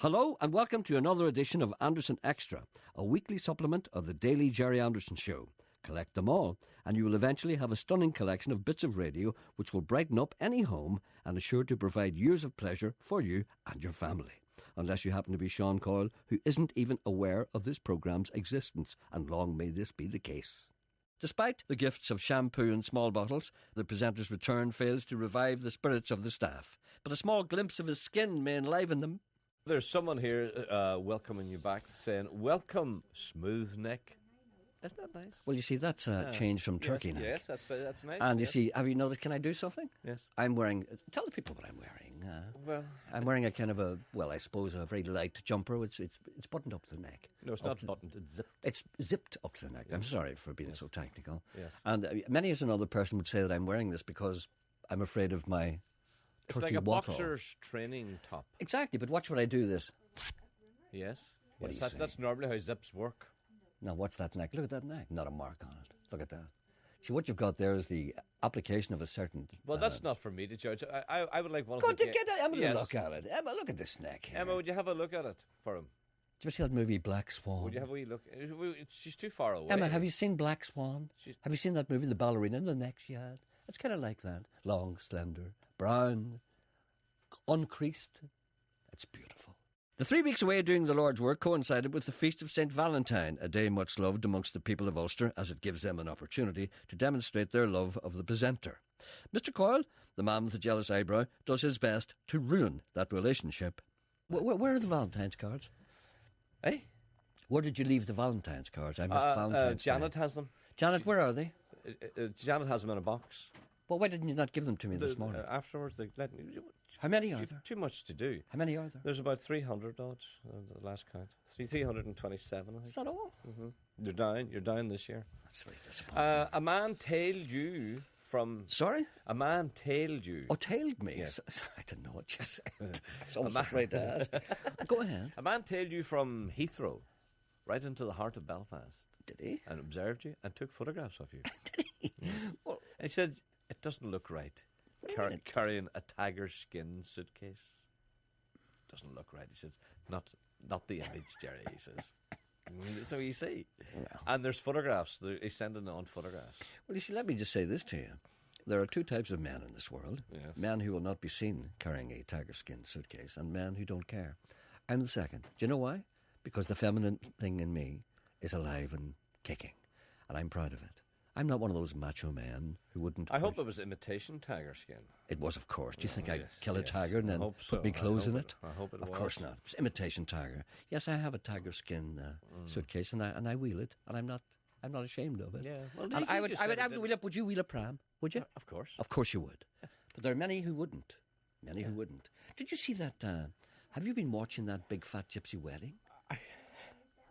Hello and welcome to another edition of Anderson Extra, a weekly supplement of the Daily Gerry Anderson Show. Collect them all, and you will eventually have a stunning collection of bits of radio which will brighten up any home and is sure to provide years of pleasure for you and your family. Unless you happen to be Sean Coyle, who isn't even aware of this programme's existence, and long may this be the case. Despite the gifts of shampoo in small bottles, the presenter's return fails to revive the spirits of the staff. But a small glimpse of his skin may enliven them. There's someone here welcoming you back, saying, "Welcome, Smooth Neck." Isn't that nice? Well, you see, that's a change from turkey neck. Yes, that's nice. And you see, have you noticed, can I do something? Yes. I'm wearing, tell the people what I'm wearing. I'm wearing a kind of a very light jumper. It's buttoned up to the neck. No, it's not buttoned, it's zipped. It's zipped up to the neck. I'm sorry for being so technical. Yes. And many as another person would say that I'm wearing this because I'm afraid of my It's turkey like a wattle. boxer's training top. Exactly, but watch what I do this. Yes. What do you say? That's normally how zips work. Now, what's that neck? Look at that neck. Not a mark on it. Look at that. See, what you've got there is the application of a certain... Well, that's not for me to judge. I would like one Go of to the... get Emma to Yes. look at it. Emma, look at this neck here. Emma, would you have a look at it for him? Did you ever see that movie Black Swan? Would you have a wee look? She's too far away. Emma, have you seen Black Swan? Have you seen that movie, the ballerina and the neck she had? It's kind of like that. Long, slender, brown, uncreased. It's beautiful. The 3 weeks away doing the Lord's work coincided with the feast of St. Valentine, a day much loved amongst the people of Ulster, as it gives them an opportunity to demonstrate their love of the presenter. Mr. Coyle, the man with the jealous eyebrow, does his best to ruin that relationship. Where are the Valentine's cards? Eh? Where did you leave the Valentine's cards? I missed Valentine's Janet Day. has them. Janet, where are they? Janet has them in a box. Well, why didn't you not give them to me this morning? Afterwards, they let me... How many are there? Too much to do. How many are there? There's about 300 odds, the last count. 327, I think. Is that all? Mm-hmm. You're down this year. That's very disappointing. A man tailed you from... Sorry? A man tailed you. Oh, tailed me? Yes. I didn't know what you said. So I'm afraid to ask. Go ahead. A man tailed you from Heathrow right into the heart of Belfast. Did he? And observed you and took photographs of you. Did he? Yes. Well, and he said, it doesn't look right. Carrying a tiger skin suitcase. Doesn't look right. He says, not the image, Jerry, he says. So you see. Well. And there's photographs. He's sending on photographs. Well, you see, let me just say this to you. There are 2 types of men in this world. Yes. Men who will not be seen carrying a tiger skin suitcase and men who don't care. I'm the second. Do you know why? Because the feminine thing in me is alive and kicking. And I'm proud of it. I'm not one of those macho men who wouldn't... I hope it was imitation tiger skin. It was, of course. Do you think I'd yes, kill a yes. tiger and I then hope put so. me clothes in it? I hope it Of was. course not. It's imitation tiger. Yes, I have a tiger skin suitcase and I wheel it, and I'm not ashamed of it. Yeah. Well, And I would wheel it. Would you wheel a pram? Would you? Of course. Of course you would. But there are many who wouldn't. Many who wouldn't. Did you see that? Have you been watching that Big Fat Gypsy Wedding?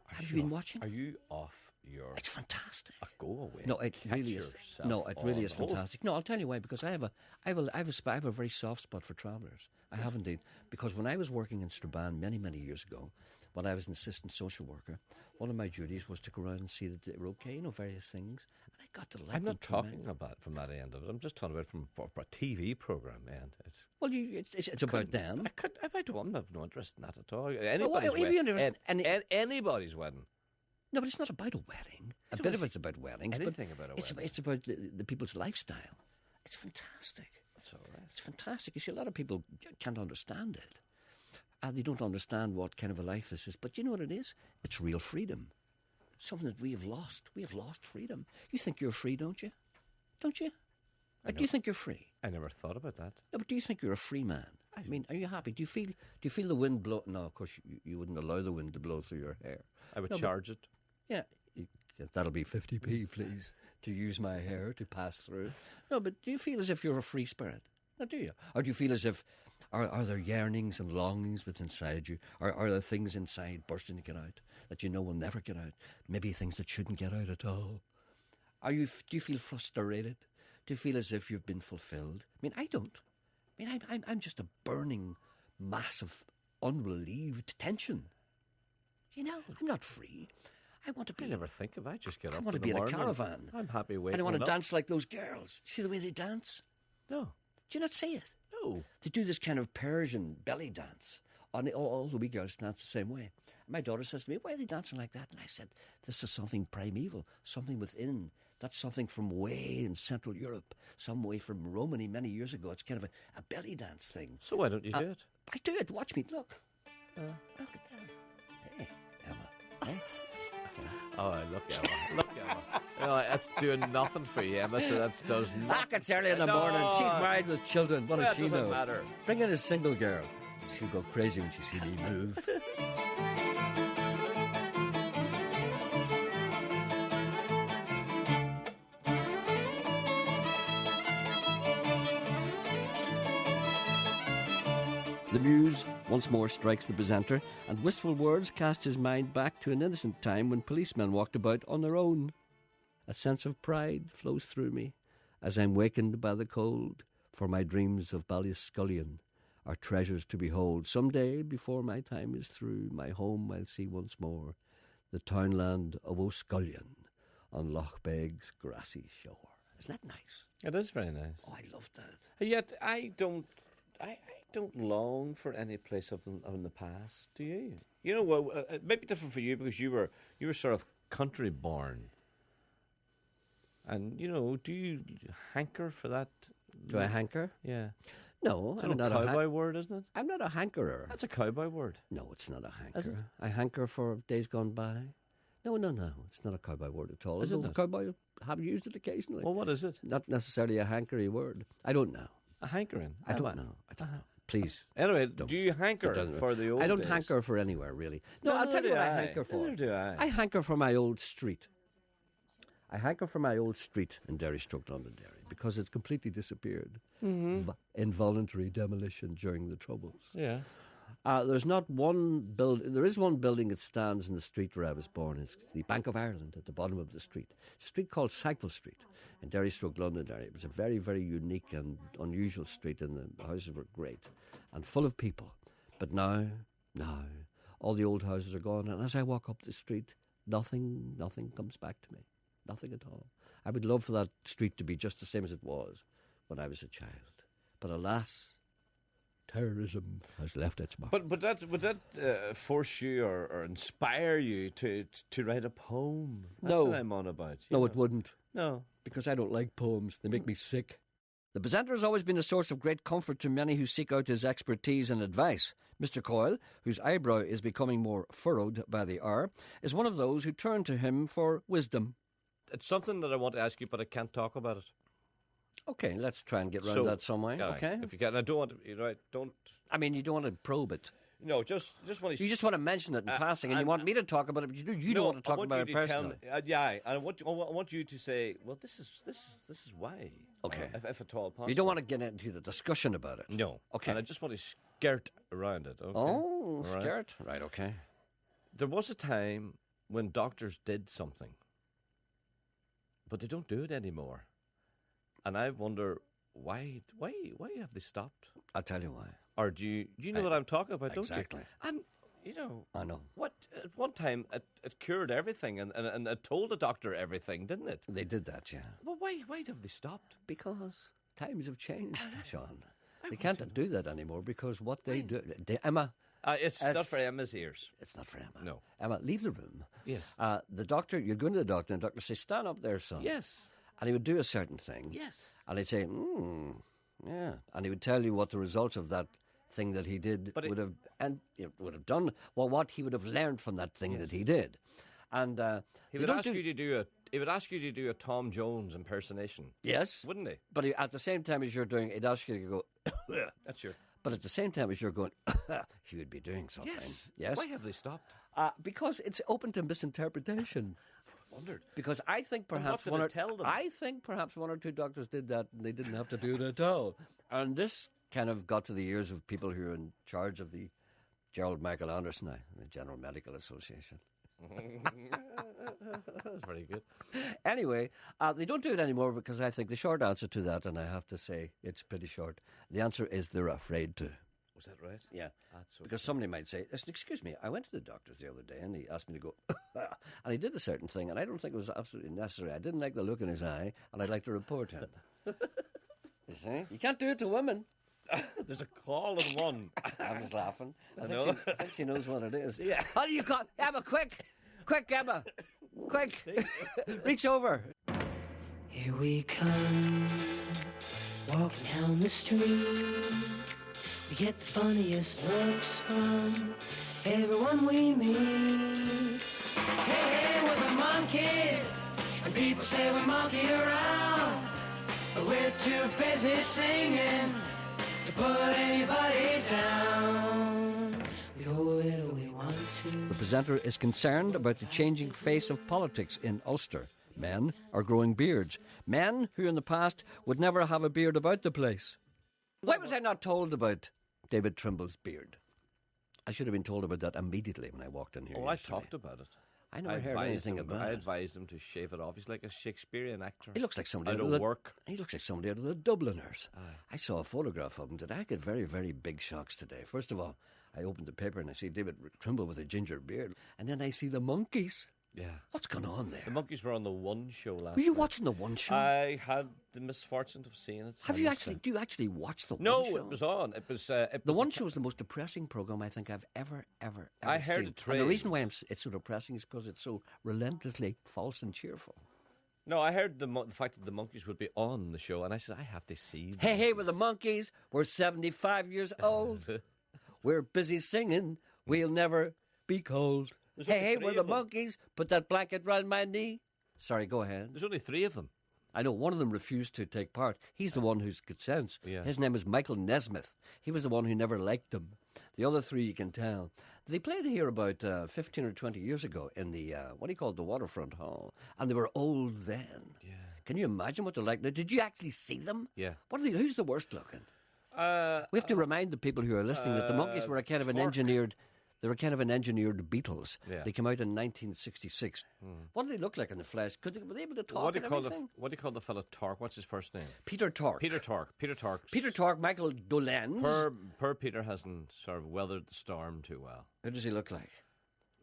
Have you been watching? Are you off your... It's fantastic. Go away. No, it really is. No, it really is fantastic. No, I'll tell you why. Because I have a very soft spot for travellers. I have indeed. Because when I was working in Strabane many, many years ago, when I was an assistant social worker, one of my duties was to go around and see that they were okay, various things. And I got to like I'm them not talking about from that end of it. I'm just talking about from a TV programme end. It's about them. I'm not no interest in that at all. Anybody's wedding. No, but it's not about a wedding. A bit of it's about weddings. Anything but about a wedding. It's about the people's lifestyle. It's fantastic. That's all right. It's fantastic. You see, a lot of people can't understand it. They don't understand what kind of a life this is. But you know what it is? It's real freedom. Something that we have lost. We have lost freedom. You think you're free, don't you? Don't you? Do you think you're free? I never thought about that. No, but do you think you're a free man? I mean, are you happy? Do you feel the wind blow? No, of course you wouldn't allow the wind to blow through your hair. I would charge it. Yeah, that'll be 50p, please, to use my hair to pass through. No, but do you feel as if you're a free spirit? No, do you? Or do you feel as if, are there yearnings and longings within inside you? Are there things inside bursting to get out that you know will never get out? Maybe things that shouldn't get out at all? Do you feel frustrated? Do you feel as if you've been fulfilled? I mean, I don't. I mean, I'm just a burning mass of unrelieved tension. You know, I'm not free. I want to be... I never think of it. I just get up I want to be in a caravan. I'm happy waiting. And I want to dance like those girls. See the way they dance? No. Do you not see it? No. They do this kind of Persian belly dance And all the wee girls dance the same way. My daughter says to me, why are they dancing like that? And I said, this is something primeval, something within. That's something from way in Central Europe, some way from Romany many years ago. It's kind of a belly dance thing. So why don't you do it? I do it. Watch me. Look. Look at that. Hey, Emma. Hey. Oh, look, Emma. Look, Emma. You know, that's doing nothing for you, Emma, so that does nothing. Look, it's early in the morning. She's married with children. What does she know? Doesn't matter. Bring in a single girl. She'll go crazy when she sees me move. The muse once more strikes the presenter, and wistful words cast his mind back to an innocent time when policemen walked about on their own. A sense of pride flows through me as I'm wakened by the cold, for my dreams of Ballyscullion are treasures to behold. Some day, before my time is through, my home I'll see once more, the townland of O'Scullion on Loch Beg's grassy shore. Isn't that nice? It is very nice. Oh, I love that. Yet I don't long for any place of the past. Do you? You know, well, it might be different for you because you were sort of country born. And you know, do you hanker for that? Do I hanker? Yeah. No, It's I'm not a cowboy word, isn't it? I'm not a hankerer. That's a cowboy word. No, it's not a hanker. Is it? I hanker for days gone by. No, it's not a cowboy word at all. Is it Although not? cowboy have used it occasionally. Well, what is it? Not necessarily a hankery word. I don't know. A hankering. I don't know. Please. Anyway, Don't. do you It hanker doesn't- for the old I don't days? hanker for anywhere, really. No, I'll Neither tell you do what I I. hanker for. Neither do I. I hanker for my old street. I hanker for my old street in Derry-Stroke Londonderry because it's completely disappeared. Involuntary demolition during the Troubles. Yeah. There's not one building. There is one building that stands in the street where I was born. It's the Bank of Ireland at the bottom of the street. It's a street called Sackville Street in Derry-Stroke Londonderry. It was a very, very unique and unusual street, and the houses were great and full of people. But now, all the old houses are gone, and as I walk up the street, nothing comes back to me. Nothing at all. I would love for that street to be just the same as it was when I was a child. But alas, terrorism has left its mark. But would that force you or inspire you to write a poem? That's No. what I'm on about. you No, know. it wouldn't, No. because I don't like poems. They make me sick. The presenter has always been a source of great comfort to many who seek out his expertise and advice. Mr. Coyle, whose eyebrow is becoming more furrowed by the hour, is one of those who turn to him for wisdom. It's something that I want to ask you, but I can't talk about it. Okay, let's try and get round So, that some way. Guy, Okay. if you can. I don't want to. You're right. Don't. I mean, you don't want to probe it. No, just want to. You just want to mention it in passing, and you want me to talk about it, but you don't want to talk about it personally. Yeah, I want you to say, well, this is why. Okay. If at all possible. You don't want to get into the discussion about it. No. Okay. And I just want to skirt around it. Okay? Oh, All right? scared? Right, okay. There was a time when doctors did something, but they don't do it anymore. And I wonder why have they stopped? I'll tell you why. Or do you know what I'm talking about, don't Exactly. you? And you know, I know. what at one time it cured everything and it told the doctor everything, didn't it? They did that, yeah. Well, why have they stopped? Because times have changed, Sean. They want can't do that anymore because what they do... Emma, It's not It's- for Emma's ears. it's not for Emma. No. Emma, leave the room. Yes. The doctor, you're going to the doctor, and the doctor says, stand up there, son. Yes. And he would do a certain thing. Yes. And he'd say, yeah. And he would tell you what the results of that thing that he did But it- would have, and it would have done, well, what he would have learned from that thing that he did. And He would ask you to do a Tom Jones impersonation. Yes. Wouldn't he? But at the same time as you're doing it, he'd ask you to go, That's your. but at the same time as you're going, he would be doing something. Yes. Why have they stopped? Because it's open to misinterpretation. Wondered. Because I think perhaps did it tell them? I think perhaps one or two doctors did that and they didn't have to do it at all. And this kind of got to the ears of people who are in charge of the Gerald Michael Anderson, the General Medical Association. That's very good. Anyway, they don't do it anymore because I think the short answer to that, and I have to say it's pretty short, the answer is they're afraid to. Was that right? Yeah. That's so Because somebody might say, "Listen, excuse me, I went to the doctor's the other day and he asked me to go, and he did a certain thing, and I don't think it was absolutely necessary. I didn't like the look in his eye, and I'd like to report him." You see? You can't do it to women. There's a call in one. I was laughing. I know. I think she knows what it is. Yeah. How do you call Emma? Quick, Emma, quick, reach over. Here we come, walking down the street. We get the funniest looks from everyone we meet. Hey, we're the monkeys, and people say we monkey around, but we're too busy singing to put anybody down. We go where we want to. The presenter is concerned about the changing face of politics in Ulster. Men are growing beards. Men who in the past would never have a beard about the place. Why was I not told about David Trimble's beard? I should have been told about that immediately when I walked in here. Oh, I yesterday. talked about it. I never heard anything about I it. advised him to shave it off. He's like a Shakespearean actor. He looks like somebody out out of of work. He looks like somebody out of the Dubliners. I saw a photograph of him today. I get very, very big shocks today. First of all, I opened the paper and I see David Trimble with a ginger beard, and then I see the monkeys. Yeah. What's going on there? The monkeys were on the One Show last Were you night. watching the One Show? I had the misfortune of seeing it. Have you actually? Do you actually watch the No, One Show? it was on. It was. The One Show is the most depressing program I think I've ever I heard seen. it And the reason trained. why it's so depressing is because it's so relentlessly false and cheerful. No, I heard the fact that the monkeys would be on the show, and I said I have to see. Hey, we're the monkeys. We're 75 years old. We're busy singing. We'll never be cold. There's only Hey, three we're the of them. monkeys. Put that blanket round my knee. Sorry, go ahead. There's only 3 of them. I know one of them refused to take part. He's the one who's good sense. Yeah. His name is Michael Nesmith. He was the one who never liked them. The other 3 you can tell. They played here about 15 or 20 years ago in the, what do you call it, the Waterfront Hall. And they were old then. Yeah. Can you imagine what they're like now? Did you actually see them? Yeah. What are they, who's the worst looking? We have to remind the people who are listening that the monkeys were a kind of an Torque. engineered... They were kind of an engineered Beatles. Yeah. They came out in 1966. What do they look like in the flesh? Were they able to talk What do you and call the everything? What do you call the fellow Torque? What's his first name? Peter Tork. Peter Torque. Peter Torque. Peter Tork, Michael Dolenz. Per Peter hasn't sort of weathered the storm too well. How does he look like?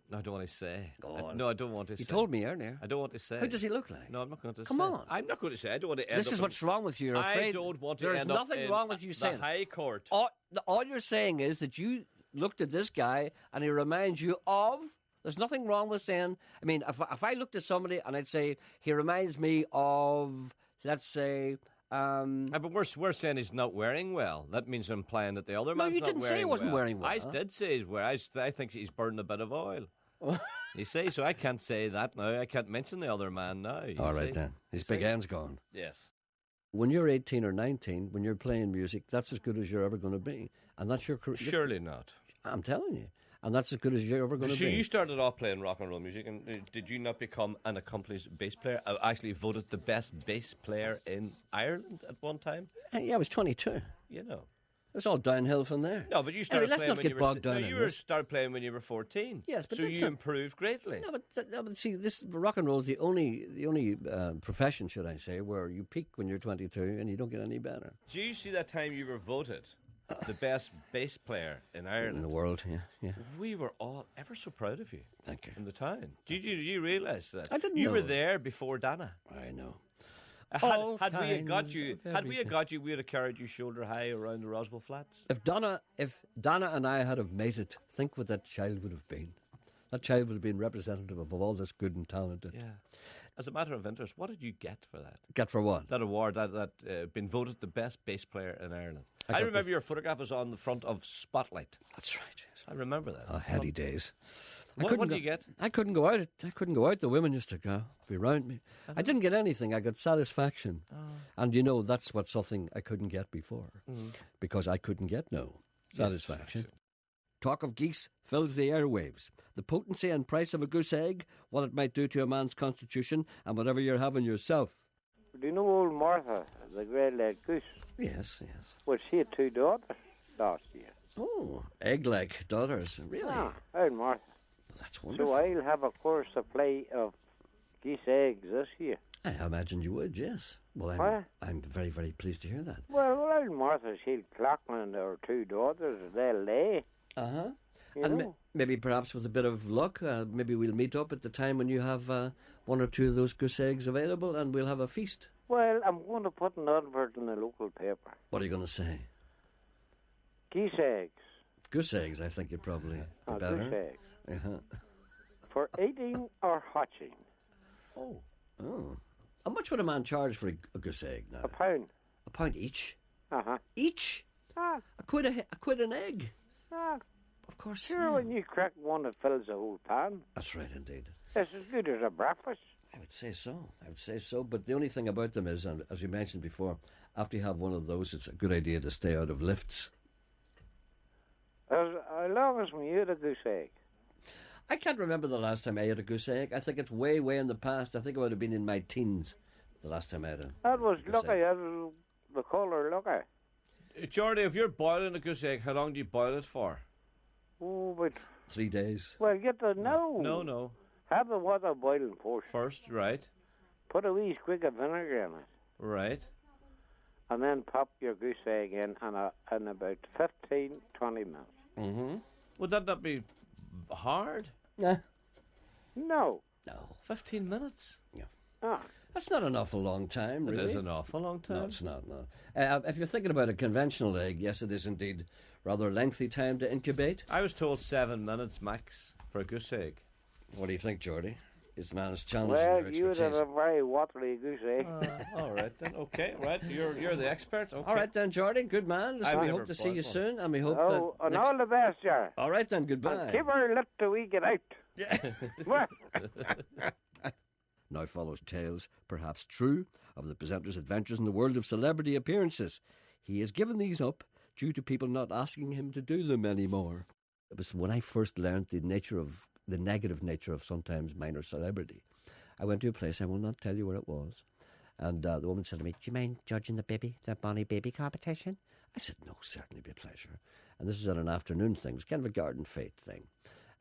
No, I don't want to say. Go on. No, I don't want to say. You told me earlier. I don't want to say. How does he look like? No, I'm not going to say. Come on. I'm not going to say. I don't want to end This up is in- what's wrong with you. You're afraid. I don't want to There's end up nothing in wrong with you the saying. High Court. All you're saying is that you looked at this guy and he reminds you of. There's nothing wrong with saying. I mean, if I looked at somebody and I'd say he reminds me of, let's say. But we're saying he's not wearing well. That means implying that the other No, man's you not didn't say wearing he wasn't well. wearing well. I did say he's wearing. I think he's burned a bit of oil. You see, so I can't say that now. I can't mention the other man now. You All right see? then. His You big see? end's gone. Yes. When you're 18 or 19, when you're playing music, that's as good as you're ever going to be, and that's your career. Surely not. I'm telling you, and that's as good as you're ever going to So be. you started off playing rock and roll music, and did you not become an accomplished bass player? Actually voted the best bass player in Ireland at one time. Yeah, I was 22. You know. It's all downhill from there. No, but you started let's playing not when get you were bogged down no, in you this. started playing when you were 14. Yes, but so that's you not- improved greatly. No, but see, this rock and roll is the only profession, should I say, where you peak when you're 22 and you don't get any better Do you see that time you were voted the best bass player in in Ireland? the world. Yeah. We were all ever so proud of you. Thank you. In the town. Do you realise that? I didn't You were know. there before Dana. I know. Had we had got kinds you, of had we had everything. got you, we'd have carried you shoulder high around the Roswell Flats. If Donna and I had have made it, think what that child would have been. That child would have been representative of all that's good and talented. Yeah. As a matter of interest, what did you get for that? Get for what? That award, that been voted the best bass player in Ireland. I I got remember this- your photograph was on the front of Spotlight. That's right. Yes. I remember that. Oh, heady days. What did you get? I couldn't go out. I couldn't go out. The women used to be round me. I didn't get anything. I got satisfaction. And you know, that's what something I couldn't get before. Because I couldn't get no satisfaction. Talk of geese fills the airwaves. The potency and price of a goose egg, what it might do to a man's constitution, and whatever you're having yourself. Do you know old Martha, the grey-leg goose? Yes. Well, she had 2 daughters last year. Oh, egg-leg daughters. Really? Ah, old Martha. That's wonderful. So I'll have a course supply of geese eggs this year. I imagined you would, yes. Well, What? I'm very, very pleased to hear that. Well, old Martha, she'll clock on her 2 daughters, they'll lay. Uh-huh. You And know? maybe perhaps with a bit of luck, maybe we'll meet up at the time when you have 1 or 2 of those goose eggs available and we'll have a feast. Well, I'm going to put an advert in the local paper. What are you going to say? Geese eggs. Goose eggs, I think you'd probably be better. Goose eggs. Uh-huh. For eating or hatching? Oh. Oh. How much would a man charge for a goose egg now? £1. £1 each? Uh-huh. Each? Ah, A quid an egg? ah. Of course. Sure, yeah. when you crack one, it fills the whole pan. That's right, indeed. It's as good as a breakfast. I would say so. But the only thing about them is, and as you mentioned before, after you have one of those, it's a good idea to stay out of lifts. As long as we eat a goose egg. I can't remember the last time I ate a goose egg. I think it's way, way in the past. I think it would have been in my teens the last time I had a That was goose lucky. egg. That was the colour lucky. Geordie, if you're boiling a goose egg, how long do you boil it for? Oh, but 3 days. well, get to know. No. Have the water boiling first. First, right. Put a wee squig of vinegar in it, Right. and then pop your goose egg in about 15, 20 minutes. Mm-hmm. Would that not be hard? Nah. No. No. 15 minutes? Ah, That's not an awful long time, really. It is an awful long time. No, it's not, no. If you're thinking about a conventional egg, yes, it is indeed rather lengthy time to incubate. I was told 7 minutes max for a goose egg. What do you think, Geordie? This man's challenging well, your you would have expertise. a very watery goose egg. All right then. Okay, right. You're the expert. Okay. All right then, Geordie, good man. Listen, I've we never hope to see bought you one. soon, and we hope Oh, that and next- all the best, Jar. All right then, goodbye. And keep her lit till we get out. Well, Now follows tales, perhaps true, of the presenter's adventures in the world of celebrity appearances. He has given these up due to people not asking him to do them anymore. It was when I first learned the negative nature of sometimes minor celebrity. I went to a place, I will not tell you where it was, and the woman said to me, "Do you mind judging the Bonnie Baby competition?" I said, "No, certainly be a pleasure." And this was at an afternoon thing. It was kind of a garden fete thing.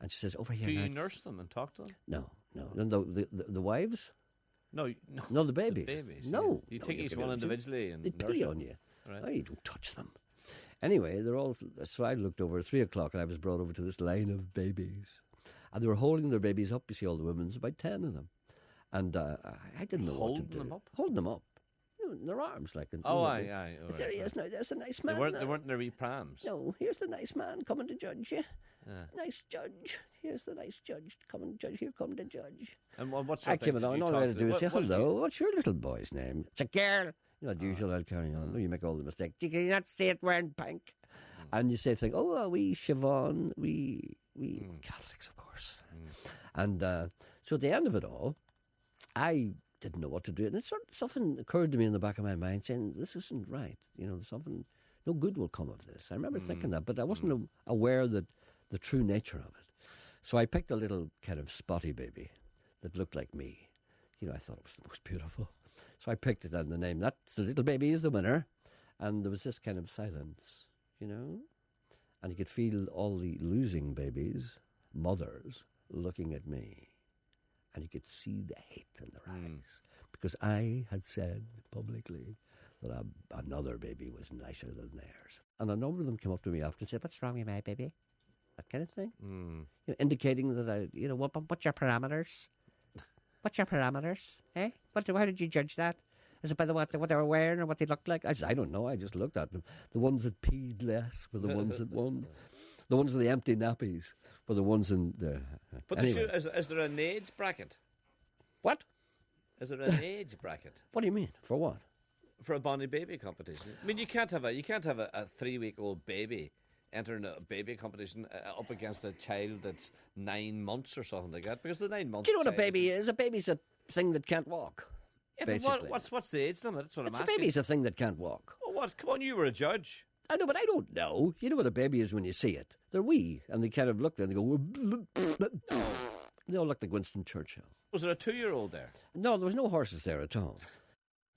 And she says, "Over here Do you now." nurse them and talk to them? No. And the wives? No. No, the babies. The babies. No. You No, take you each can one do it. individually and They nurse pee them. on you. Right. Oh, you don't touch them. Anyway, they're all. So I looked over at 3 o'clock, and I was brought over to this line of babies, and they were holding their babies up. You see, all the women's about 10 of them, and I didn't know what to Holding do. them up? Holding them up, in their arms, like. Oh, you aye. know, All there right, he right. is now. There's a nice They man. weren't. now. They weren't in their wee prams. No, here's the nice man coming to judge you. Yeah. Nice judge. Here's the nice judge coming to judge. Here come the judge. And what I sort of came thing did along, you all I talk had to do is What- say, what did you- "Hello, what's your little boy's name?" "It's a girl." You know, the usual, I'll carry on. No, you make all the mistakes. "You can not see it wearing pink." And you say things, "Oh, we Siobhan, we Catholics, of course." And so at the end of it all, I didn't know what to do. And something occurred to me in the back of my mind saying, this isn't right. You know, something, no good will come of this. I remember thinking that, but I wasn't aware that the true nature of it. So I picked a little kind of spotty baby that looked like me. You know, I thought it was the most beautiful. So I picked it, and the name, that's the little baby is the winner. And there was this kind of silence, you know. And you could feel all the losing babies, mothers, looking at me. And you could see the hate in their eyes. Because I had said publicly that another baby was nicer than theirs. And a number of them came up to me after and said, "What's wrong with my baby?" That kind of thing. You know, indicating that what's your parameters? What's your parameters? Eh? How did you judge that? Is it by what they were wearing or what they looked like? I said, "I don't know. I just looked at them. The ones that peed less were the ones that won. The ones with the empty nappies were the ones in the." But anyway. is there an age bracket? What? Is there an age bracket What do you mean? For what? for a Bonnie Baby competition? I mean, you can't have a 3-week-old baby entering a baby competition up against a child that's 9 months or something like that, because the 9 months. Do you know what a child- baby is? A baby's a thing that can't walk. Yeah, but basically. what's the age limit? That's what I'm A asking. baby's a thing that can't walk. Oh, what? Come on, you were a judge. I know, but I don't know. You know what a baby is when you see it. They're wee, and they kind of look there and they go... They all look like Winston Churchill. Was there a 2-year-old there? No, there was no horses there at all.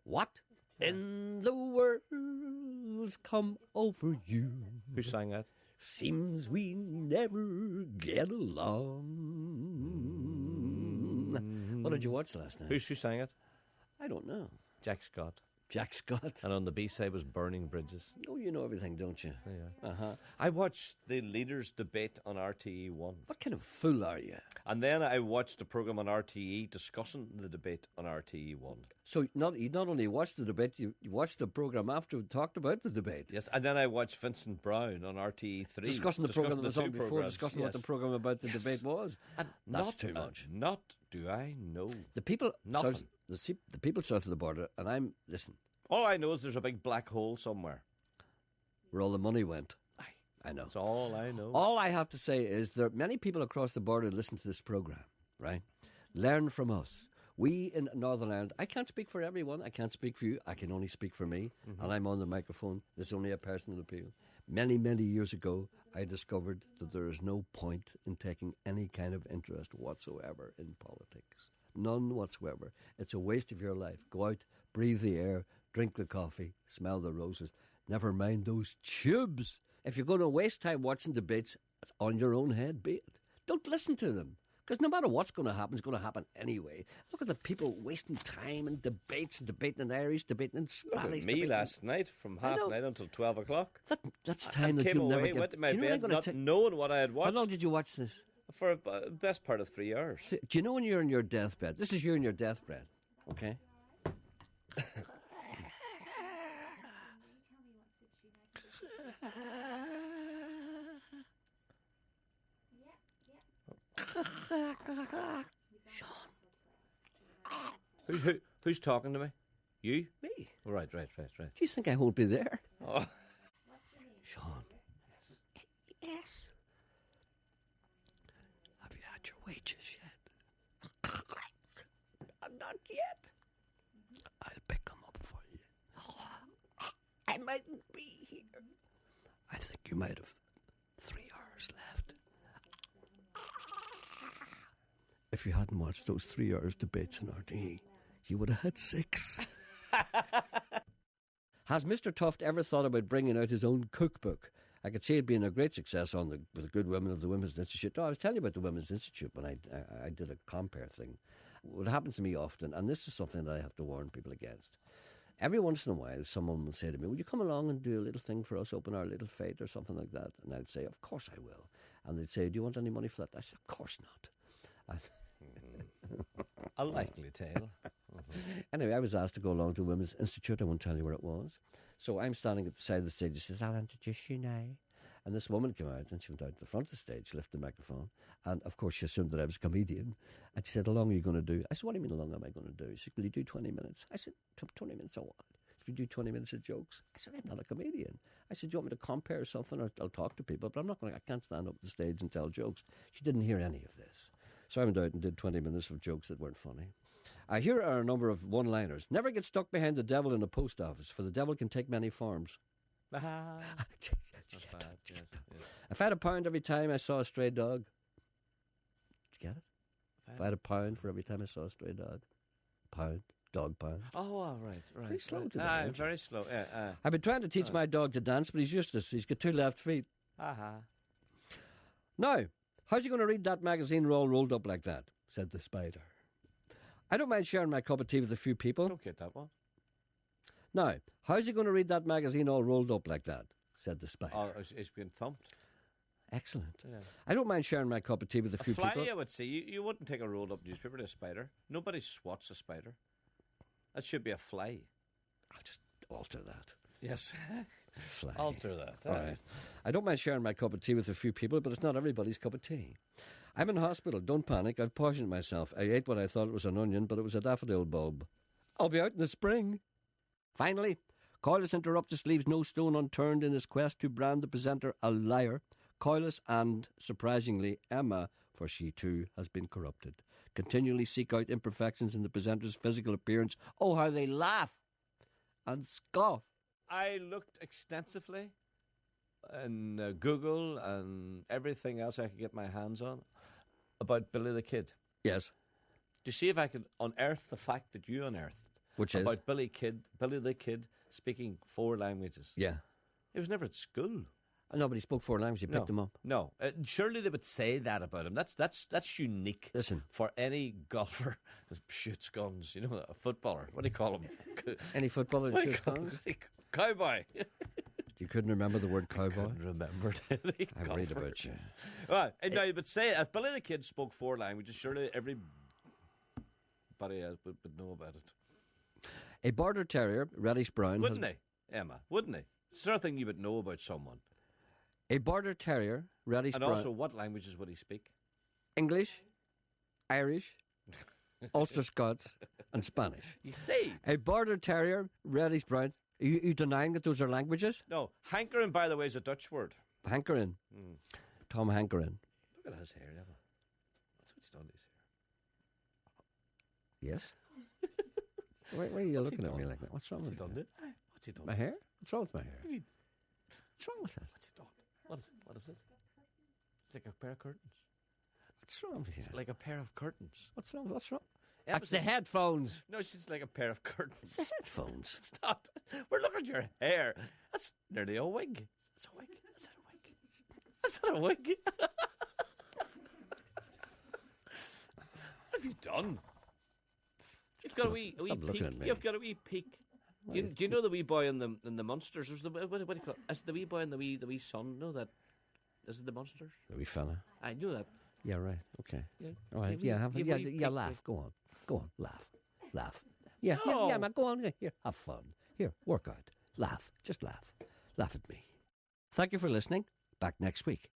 What in the world's come over you? Who sang that? Seems we never get along. What did you watch last night? Who sang it? I don't know. Jack Scott. Jack Scott. And on the B-side was Burning Bridges. Oh, you know everything, don't you? Yeah. Uh-huh. I watched the leaders' debate on RTE1. What kind of fool are you? And then I watched a programme on RTE discussing the debate on RTE1. So you not only watched the debate, you watched the programme after and talked about the debate. Yes, and then I watched Vincent Brown on RTE3. Discussing the programme that was two on before, programmes, discussing what the programme about the debate was. And That's too much. Not do I know. The people Nothing. the people south of the border, and listen, All I know is there's a big black hole somewhere. where all the money went. I know. That's all I know. All I have to say is there are many people across the border listen to this programme, right? Learn from us. We in Northern Ireland, I can't speak for everyone. I can't speak for you. I can only speak for me. And I'm on the microphone. There's only a personal appeal. Many, many years ago, I discovered that there is no point in taking any kind of interest whatsoever in politics. None whatsoever. It's a waste of your life. Go out, breathe the air, drink the coffee, smell the roses. Never mind those tubes. If you're going to waste time watching debates, it's on your own head, be it. Don't listen to them. Because no matter what's going to happen, it's going to happen anyway. Look at the people wasting time in debates, debating in Irish, debating in Look Spanish. at me last night from half know. 9 until 12 o'clock. That's time And that came you'll never away, get. went to my Do you know when bed, I'm not gonna knowing what I had How watched long did you watch this? for the best part of 3 hours. Do you know when you're in your deathbed? This is you in your deathbed, okay? Who's talking to me? You? Me? Right. Do you think I won't be there? Oh. Sean. Yes. Have you had your wages yet? Not yet. I'll pick them up for you. I mightn't be here. I think you might have 3 hours left. If you hadn't watched those 3 hours debates in RTE, you would have had 6. Has Mr. Tuft ever thought about bringing out his own cookbook? I could see it being a great success with the good women of the Women's Institute. No, I was telling you about the Women's Institute when I did a compare thing. What happens to me often, and this is something that I have to warn people against. Every once in a while, someone will say to me, "Would you come along and do a little thing for us, open our little fete or something like that?" And I'd say, "Of course I will." And they'd say, "Do you want any money for that?" I said, "Of course not." A likely tale. Anyway, I was asked to go along to Women's Institute. I won't tell you where it was. So I'm standing at the side of the stage. She says, "I'll introduce you now." And this woman came out, and she went out to the front of the stage, lifted the microphone. And, of course, she assumed that I was a comedian. And she said, "How long are you going to do?" I said, "What do you mean, how long am I going to do?" She said, "Will you do 20 minutes?" I said, "20 minutes of what?" "If you do 20 minutes of jokes." I said, "I'm not a comedian." I said, "Do you want me to compare something or I'll talk to people? But I can't stand up on the stage and tell jokes." She didn't hear any of this. So I went out and did 20 minutes of jokes that weren't funny. Here are a number of one-liners. Never get stuck behind the devil in a post office, for the devil can take many forms. Not bad, yes. If I had £1 every time I saw a stray dog. Did you get it? If I had £1 for every time I saw a stray dog. Dog pound. Oh, right. Very slow right. today, aren't you? Very slow. Yeah. I've been trying to teach my dog to dance, but he's useless. He's got 2 left feet. Now, how's he going to read that magazine all rolled up like that? Said the spider. I don't mind sharing my cup of tea with a few people. Don't get that one. Now, how's he going to read that magazine all rolled up like that? Said the spider. Oh, it's been thumped. Excellent. Yeah. I don't mind sharing my cup of tea with a few fly, people. I would say. You wouldn't take a rolled up newspaper to a spider. Nobody swats a spider. That should be a fly. I'll just alter that. Yes. Fly. Alter that. All right. I don't mind sharing my cup of tea with a few people, but it's not everybody's cup of tea. I'm in hospital. Don't panic. I've poisoned myself. I ate what I thought was an onion, but it was a daffodil bulb. I'll be out in the spring. Finally, Coilis Interruptus leaves no stone unturned in his quest to brand the presenter a liar. Coilis and, surprisingly, Emma, for she too has been corrupted, continually seek out imperfections in the presenter's physical appearance. Oh, how they laugh and scoff. I looked extensively in Google and everything else I could get my hands on about Billy the Kid. Yes. To see if I could unearth the fact that you unearthed. Which is? About Billy the Kid speaking 4 languages. Yeah. He was never at school. Nobody spoke 4 languages. You picked them up. No. Surely they would say that about him. That's unique. Listen. For any golfer that shoots guns. You know, a footballer. What do you call him? Any footballer that shoots guns? Cowboy. You couldn't remember the word cowboy? I remembered it. I'm worried about you. Right. Now, you would say if Billy the Kid spoke 4 languages, surely everybody else would know about it. A border terrier, reddish brown. Wouldn't he, Emma? Wouldn't he? It's the sort of thing you would know about someone. A border terrier, reddish And brown. also, what languages would he speak? English, Irish, Ulster Scots, and Spanish. You see? A border terrier, reddish brown. Are you denying that those are languages? No, hankering, by the way, is a Dutch word. Hankering. Tom Hankering. Look at his hair, Emma. That's what he's done to his hair. Yes. Why are you looking at me done? like that? What's wrong What's with he done it? to it? What's he done? My hair? What's wrong with my hair? What do you mean? What's wrong with it? What's he done? What is it? It's like a pair of curtains. What's wrong with you? It's like a pair of curtains. What's wrong? What's wrong? Emma That's the says- headphones. No, it's just like a pair of curtains. It's the headphones. It's not. We're looking at your hair. That's nearly a wig. It's a wig. Is that a wig? That's not a wig. What have you done? You've got a wee Stop looking peak. at me. You've got a wee peak. Do you know the wee boy in the Monsters? Was the what do you call it? Is it the wee boy and the wee son? Know that? Is it the Monsters? The wee fella. I knew that. Yeah, right. Okay. Yeah. All right. You've Yeah, wee- you've yeah, wee yeah. peak, Laugh. Go on. Go on. Laugh. Laugh. Yeah, No. yeah, man. Go on. Here, have fun. Here, work out. Laugh. Just laugh. Laugh at me. Thank you for listening. Back next week.